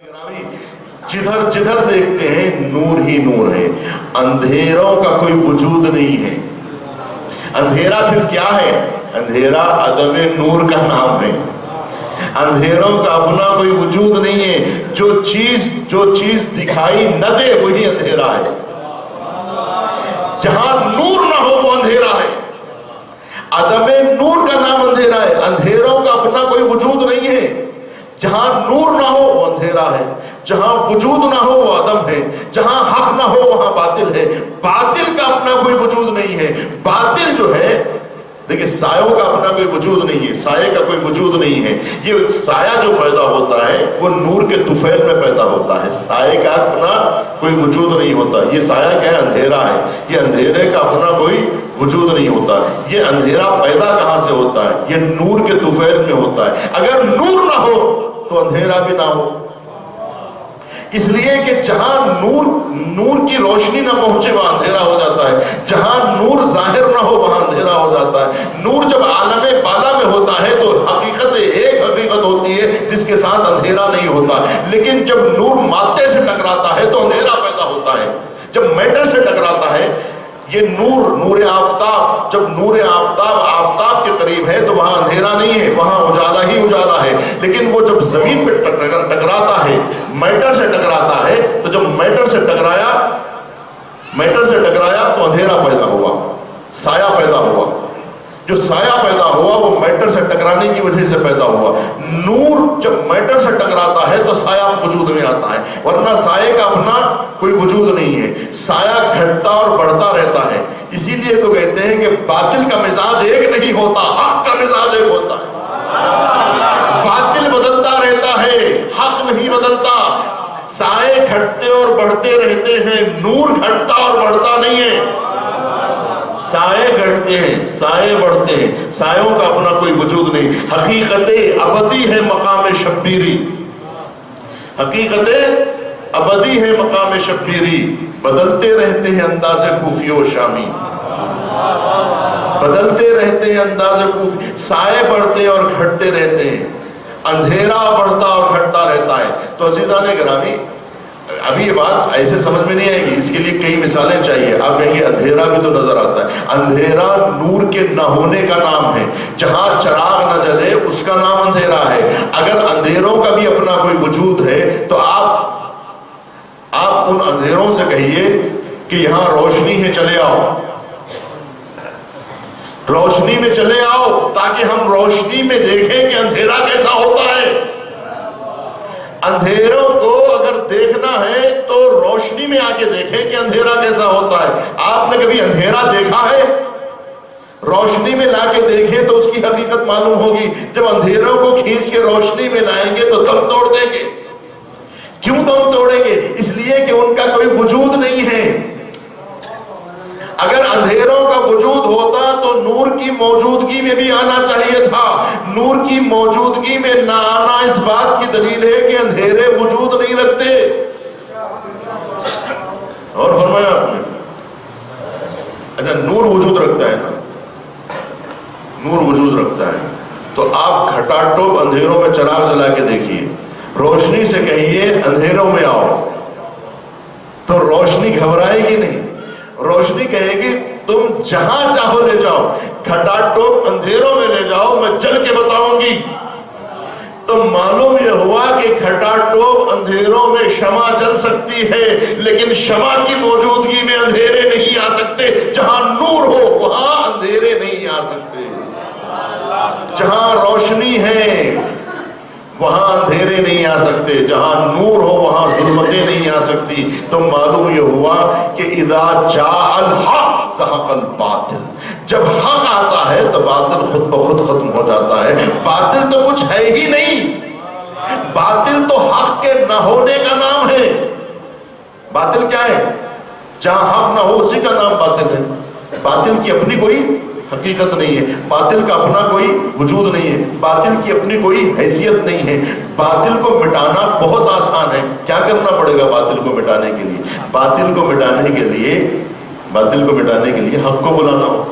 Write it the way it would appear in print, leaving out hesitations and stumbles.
जिधर जिधर देखते हैं नूर ही नूर है, अंधेरों का कोई वजूद नहीं है। अंधेरा फिर क्या है? अंधेरा अदम नूर का नाम है। अंधेरों का अपना कोई वजूद नहीं है। जो चीज दिखाई न दे वही अंधेरा है। जहां नूर ना हो वो अंधेरा है। अदम नूर का नाम अंधेरा है। अंधेरों का अपना कोई वजूद नहीं है। जहां नूर ना हो वो अंधेरा है, जहां वजूद ना हो वो अदम है, जहां हक ना हो वहां बातिल है। बातिल का अपना कोई वजूद नहीं है। बातिल जो है, देखिए सायों का अपना कोई वजूद नहीं है, साये का कोई वजूद नहीं है। ये साया जो पैदा होता है वो नूर के तुफैल में पैदा होता है। साये का अपना कोई वजूद नहीं होता। ये साया क्या है? अंधेरा है। ये अंधेरे का अपना कोई वजूद नहीं होता। ये अंधेरा पैदा कहां से होता है? ये नूर के तुफैल में होता है। अगर नूर ना हो तो अंधेरा भी ना हो। इसलिए कि जहां नूर की रोशनी ना पहुंचे वहां अंधेरा हो जाता है। जहां नूर जाहिर ना हो वहां अंधेरा हो जाता है। नूर जब आलमे बाला में होता है तो हकीकत एक हकीकत होती है जिसके साथ अंधेरा नहीं होता। लेकिन जब नूर मादे से टकराता है तो अंधेरा पैदा होता है। जब मैटर से टकराता है, ये नूर आफताब, जब नूर आफताब के करीब है तो वहां अंधेरा नहीं है, वहां उजाला ही उजाला है। लेकिन वो जब जमीन पे टकराता है, मैटर से टकराता है, तो जब मैटर से टकराया तो अंधेरा पैदा हुआ, साया पैदा हुआ। जो साया पैदा हुआ वो मैटर से टकराने की वजह से पैदा हुआ। नूर जब मैटर से टकराता है तो साया वजूद में आता है, वरना साये का अपना कोई वजूद नहीं है। साया घटता और बढ़ता रहता है। इसीलिए तो कहते हैं कि बातिल का मिजाज एक नहीं होता, हक का मिजाज एक होता है। बातिल बदलता रहता है, हक नहीं बदलता। साये घटते और बढ़ते रहते हैं, नूर घटता और बढ़ता नहीं है। साये घटते हैं, साये बढ़ते हैं, सायों का अपना कोई वजूद नहीं। हकीकते अबदी है मकाम शब्बीरी, हकीकते अबदी है मकाम शब्बीरी। बदलते रहते हैं अंदाज़े खूफियो शामी, बदलते रहते हैं अंदाज़े खूफी। साये बढ़ते और घटते रहते हैं, अंधेरा बढ़ता और घटता रहता है। तो अज़ीज़ान गिरामी, अभी ये बात ऐसे समझ में नहीं आएगी, इसके लिए कई मिसालें चाहिए। आप कहेंगे अंधेरा भी तो नजर आता है। अंधेरा नूर के न होने का नाम है। जहां चराग न जले उसका नाम अंधेरा है। अगर अंधेरों का भी अपना कोई वजूद है तो आप उन अंधेरों से कहिए कि यहां रोशनी है, चले आओ, रोशनी में चले आओ, ताकि हम रोशनी में देखें कि अंधेरा कैसा होता है। अंधेरों को अगर देखना है तो रोशनी में आके देखें कि अंधेरा कैसा होता है। आपने कभी अंधेरा देखा है? रोशनी में लाके देखें तो उसकी हकीकत मालूम होगी। जब अंधेरों को खींच के रोशनी में लाएंगे तो दम तोड़ देंगे। क्यों दम तोड़ेंगे? इसलिए कि उनका कोई वजूद नहीं है। अगर अंधेरों का वजूद होता तो नूर की मौजूदगी में भी आना चाहिए था। नूर की मौजूदगी में ना आना इस बात की दलील है कि अंधेरे वजूद नहीं रखते। और फरमाया आपने, अच्छा नूर वजूद रखता है ना, नूर वजूद रखता है तो आप घटाटोप अंधेरों में चराग जला के देखिए, रोशनी से कहिए अंधेरों में आओ, तो रोशनी घबराएगी नहीं। रोशनी कहेगी तुम जहां चाहो ले जाओ, खटाटोप अंधेरों में ले जाओ, मैं चल के बताऊंगी। तो मालूम यह हुआ कि खटाटोप अंधेरों में शमा जल सकती है, लेकिन शमा की मौजूदगी में अंधेरे नहीं आ सकते। जहां नूर हो वहां अंधेरे नहीं आ सकते। जहां रोशनी है वहां अंधेरे नहीं आ सकते। जहां नूर हो वहां जुल्मतें नहीं आ सकती। तो मालूम यह हुआ कि इदा जाअल हक ज़हक़ल बातिल, जब हक आता है तो बातिल खुद ब खुद खत्म हो जाता है। बातिल तो कुछ है ही नहीं, बातिल तो हक के न होने का नाम है। बातिल क्या है? जहां हक ना हो उसी का नाम बातिल है। बातिल की अपनी कोई हकीकत नहीं है, बातिल का अपना कोई वजूद नहीं है, बातिल की अपनी कोई हैसियत नहीं है। बातिल को मिटाना बहुत आसान है। क्या करना पड़ेगा बातिल को मिटाने के लिए? बातिल को मिटाने के लिए हक को बुलाना हो।